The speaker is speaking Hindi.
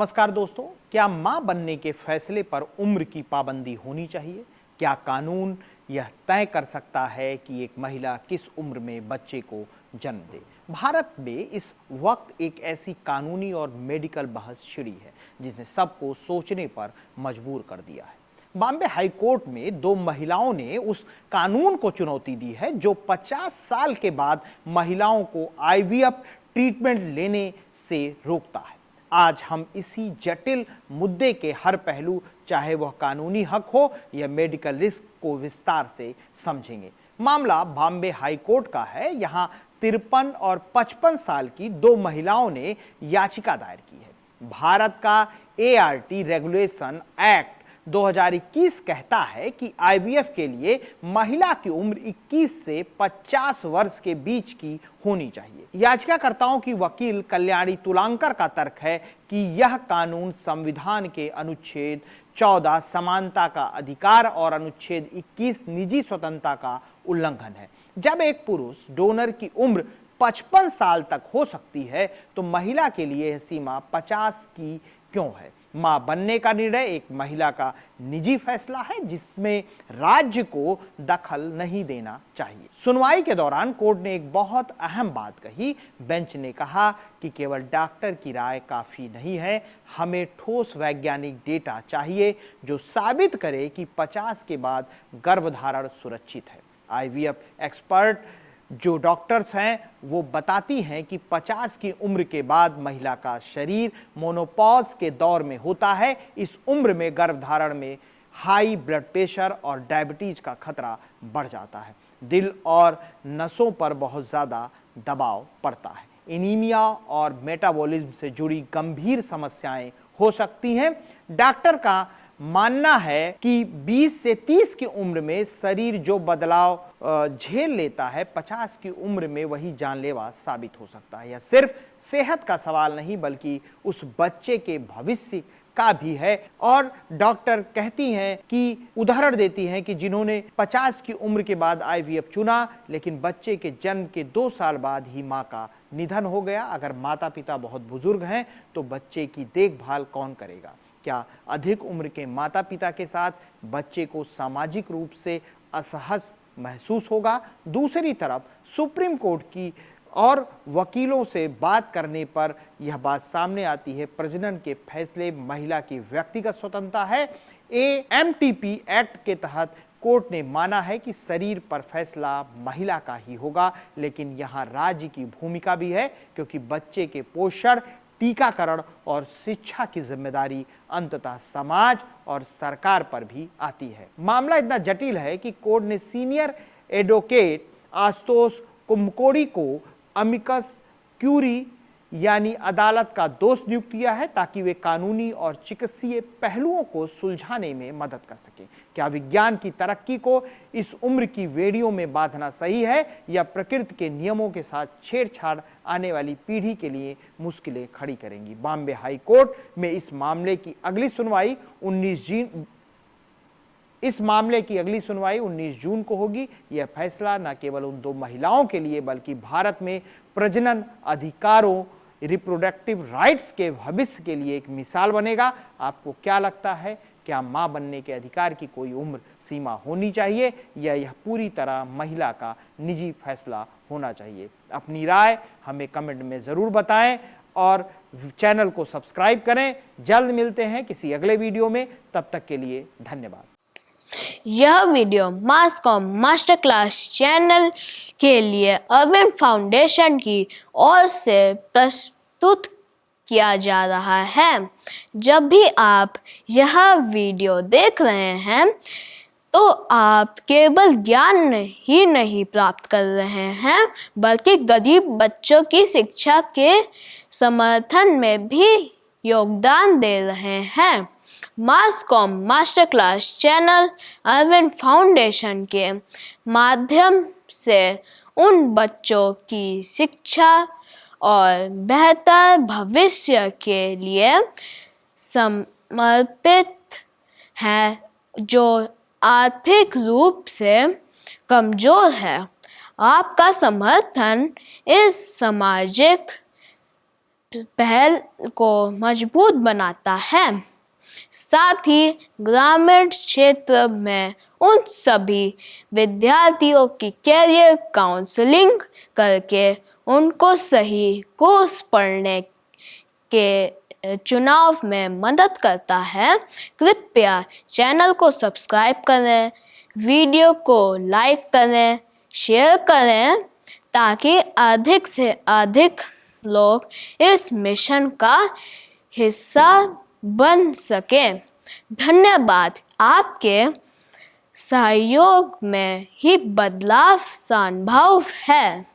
नमस्कार दोस्तों, क्या मां बनने के फैसले पर उम्र की पाबंदी होनी चाहिए? क्या कानून यह तय कर सकता है कि एक महिला किस उम्र में बच्चे को जन्म दे? भारत में इस वक्त एक ऐसी कानूनी और मेडिकल बहस छिड़ी है जिसने सबको सोचने पर मजबूर कर दिया है। बॉम्बे हाई कोर्ट में दो महिलाओं ने उस कानून को चुनौती दी है जो 50 साल के बाद महिलाओं को आईवीएफ ट्रीटमेंट लेने से रोकता है। आज हम इसी जटिल मुद्दे के हर पहलू, चाहे वह कानूनी हक हो या मेडिकल रिस्क, को विस्तार से समझेंगे। मामला बॉम्बे हाई कोर्ट का है। यहाँ 53 और 55 साल की दो महिलाओं ने याचिका दायर की है। भारत का एआरटी रेगुलेशन एक्ट 2021 कहता है कि आईवीएफ के लिए महिला की उम्र 21 से 50 वर्ष के बीच की होनी चाहिए। याचिकाकर्ताओं की वकील कल्याणी तुलांकर का तर्क है कि यह कानून संविधान के अनुच्छेद 14 समानता का अधिकार और अनुच्छेद 21 निजी स्वतंत्रता का उल्लंघन है। जब एक पुरुष डोनर की उम्र 55 साल तक हो सकती है तो महिला के लिए यह सीमा 50 की क्यों है? मां बनने का निर्णय एक महिला का निजी फैसला है जिसमें राज्य को दखल नहीं देना चाहिए। सुनवाई के दौरान कोर्ट ने एक बहुत अहम बात कही। बेंच ने कहा कि केवल डॉक्टर की राय काफी नहीं है, हमें ठोस वैज्ञानिक डेटा चाहिए जो साबित करे कि 50 के बाद गर्भधारण सुरक्षित है। आईवीएफ एक्सपर्ट जो डॉक्टर्स हैं वो बताती हैं कि 50 की उम्र के बाद महिला का शरीर मोनोपॉज के दौर में होता है। इस उम्र में गर्भधारण में हाई ब्लड प्रेशर और डायबिटीज का खतरा बढ़ जाता है। दिल और नसों पर बहुत ज़्यादा दबाव पड़ता है। एनीमिया और मेटाबॉलिज्म से जुड़ी गंभीर समस्याएं हो सकती हैं। डॉक्टर का मानना है कि 20 से 30 की उम्र में शरीर जो बदलाव झेल लेता है, 50 की उम्र में वही जानलेवा साबित हो सकता है। यह सिर्फ सेहत का सवाल नहीं बल्कि उस बच्चे के भविष्य का भी है। और डॉक्टर कहती हैं कि उदाहरण देती हैं कि जिन्होंने 50 की उम्र के बाद आईवीएफ चुना लेकिन बच्चे के जन्म के 2 साल बाद ही मां का निधन हो गया। अगर माता पिता बहुत बुजुर्ग हैं तो बच्चे की देखभाल कौन करेगा? क्या अधिक उम्र के माता पिता के साथ बच्चे को सामाजिक रूप से असहज महसूस होगा? दूसरी तरफ सुप्रीम कोर्ट की और वकीलों से बात करने पर यह बात सामने आती है, प्रजनन के फैसले महिला की व्यक्तिगत स्वतंत्रता है। एएमटीपी एक्ट के तहत कोर्ट ने माना है कि शरीर पर फैसला महिला का ही होगा, लेकिन यहाँ राज्य की भूमिका भी है क्योंकि बच्चे के पोषण, टीकाकरण और शिक्षा की जिम्मेदारी अंततः समाज और सरकार पर भी आती है। मामला इतना जटिल है कि कोर्ट ने सीनियर एडवोकेट आशुतोष कुम्भकोड़ी को अमिकस क्यूरी यानी अदालत का दोस्त नियुक्त किया है ताकि वे कानूनी और चिकित्सीय पहलुओं को सुलझाने में मदद कर सकें। क्या विज्ञान की तरक्की को इस उम्र की वेड़ियों में बांधना सही है या प्रकृति के नियमों के साथ छेड़छाड़ आने वाली पीढ़ी के लिए मुश्किलें खड़ी करेंगी? बॉम्बे हाई कोर्ट में इस मामले की अगली सुनवाई 19 जून को होगी। यह फैसला न केवल उन दो महिलाओं के लिए बल्कि भारत में प्रजनन अधिकारों, रिप्रोडक्टिव राइट्स के भविष्य के लिए एक मिसाल बनेगा। आपको क्या लगता है? क्या मां बनने के अधिकार की कोई उम्र सीमा होनी चाहिए या यह पूरी तरह महिला का निजी फैसला होना चाहिए? अपनी राय हमें कमेंट में ज़रूर बताएं और चैनल को सब्सक्राइब करें। जल्द मिलते हैं किसी अगले वीडियो में, तब तक के लिए धन्यवाद। यह वीडियो मास कॉम मास्टर क्लास चैनल के लिए अरविंद फाउंडेशन की ओर से प्रस्तुत किया जा रहा है। जब भी आप यह वीडियो देख रहे हैं तो आप केवल ज्ञान ही नहीं प्राप्त कर रहे हैं बल्कि गरीब बच्चों की शिक्षा के समर्थन में भी योगदान दे रहे हैं। Mass com master class channel Arvind foundation के माध्यम से उन बच्चों की शिक्षा और बेहतर भविष्य के लिए समर्पित है जो आर्थिक रूप से कमजोर है। आपका समर्थन इस सामाजिक पहल को मजबूत बनाता है। साथ ही ग्रामीण क्षेत्र में उन सभी विद्यार्थियों की कैरियर काउंसलिंग करके उनको सही कोर्स पढ़ने के चुनाव में मदद करता है। कृपया चैनल को सब्सक्राइब करें, वीडियो को लाइक करें, शेयर करें ताकि अधिक से अधिक लोग इस मिशन का हिस्सा बन सकें। धन्यवाद। आपके सहयोग में ही बदलाव संभव है।